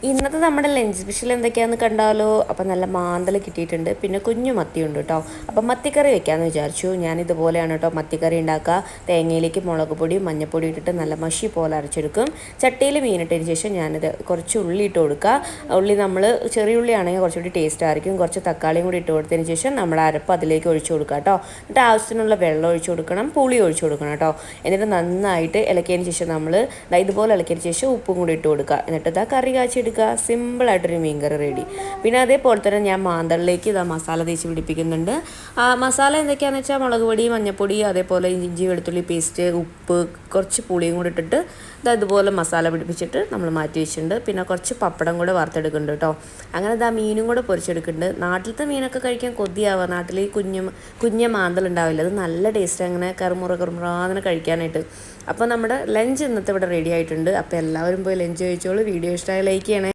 ഇന്നത്തെ നമ്മുടെ lunch special എന്തൊക്കെയാണെന്ന് കണ്ടാലോ. അപ്പം നല്ല മാന്തൽ കിട്ടിയിട്ടുണ്ട്, പിന്നെ കുഞ്ഞു മത്തിയുണ്ട് കേട്ടോ. അപ്പം മത്തിക്കറി വെക്കാമെന്ന് വിചാരിച്ചു. ഞാനിതുപോലെയാണ് കേട്ടോ മത്തിക്കറി ഉണ്ടാക്കുക. തേങ്ങയിലേക്ക് മുളക് പൊടി മഞ്ഞൾപ്പൊടി ഇട്ടിട്ട് നല്ല മഷി പോലെ അരച്ചെടുക്കും. ചട്ടിയിൽ മീനിട്ടതിന് ശേഷം ഞാനിത് കുറച്ച് ഉള്ളി ഇട്ട് കൊടുക്കുക. ഉള്ളി നമ്മൾ ചെറിയ ഉള്ളി ആണെങ്കിൽ കുറച്ചുകൂടി ടേസ്റ്റ് ആയിരിക്കും. കുറച്ച് തക്കാളിയും കൂടി ഇട്ട് കൊടുത്തതിന് ശേഷം നമ്മൾ അരപ്പ് അതിലേക്ക് ഒഴിച്ചു കൊടുക്കുക കേട്ടോ. എന്നിട്ട് ആവശ്യത്തിനുള്ള വെള്ളം ഒഴിച്ചു കൊടുക്കണം, പുളി ഒഴിച്ചു കൊടുക്കണം കേട്ടോ. എന്നിട്ട് നന്നായിട്ട് ഇളക്കിയതിന് ശേഷം നമ്മൾ ഇതുപോലെ ഇളക്കിയതിന് ശേഷം ഉപ്പും കൂടി ഇട്ട് കൊടുക്കുക. എന്നിട്ട് ഇതാ കറി കാച്ചി എടുക്കുക. സിമ്പിളായിട്ടൊരു മീൻകറി റെഡി. പിന്നെ അതേപോലെ തന്നെ ഞാൻ മാന്തളിലേക്ക് ഇതാ മസാല തേച്ച് പിടിപ്പിക്കുന്നുണ്ട്. മസാല എന്തൊക്കെയാണെന്ന് വെച്ചാൽ മുളക് പൊടി മഞ്ഞൾപ്പൊടി അതേപോലെ ഇഞ്ചി വെളുത്തുള്ളി പേസ്റ്റ് ഉപ്പ് കുറച്ച് പുളിയും കൂടി ഇട്ടിട്ട് ഇതുപോലെ മസാല പിടിപ്പിച്ചിട്ട് നമ്മൾ മാറ്റി വെച്ചിട്ടുണ്ട്. പിന്നെ കുറച്ച് പപ്പടം കൂടെ വറുത്തെടുക്കുന്നുണ്ട് കേട്ടോ. അങ്ങനെ ഇതാ മീനും കൂടെ പൊരിച്ചെടുക്കുന്നുണ്ട്. നാട്ടിലത്തെ മീനൊക്കെ കഴിക്കാൻ കൊതിയാവുക. നാട്ടിൽ ഈ കുഞ്ഞ മാന്തൽ ഉണ്ടാവില്ല, അത് നല്ല ടേസ്റ്റ് അങ്ങനെ കറുമുറാന്ന് കഴിക്കാനായിട്ട്. അപ്പോൾ നമ്മുടെ ലഞ്ച് ഇന്നത്തെ ഇവിടെ റെഡി ആയിട്ടുണ്ട്. അപ്പോൾ എല്ലാവരും പോയി ലഞ്ച് കഴിച്ചോളൂ. വീഡിയോ ഇഷ്ടമായി ലൈക്ക് ചെയ്യണേ.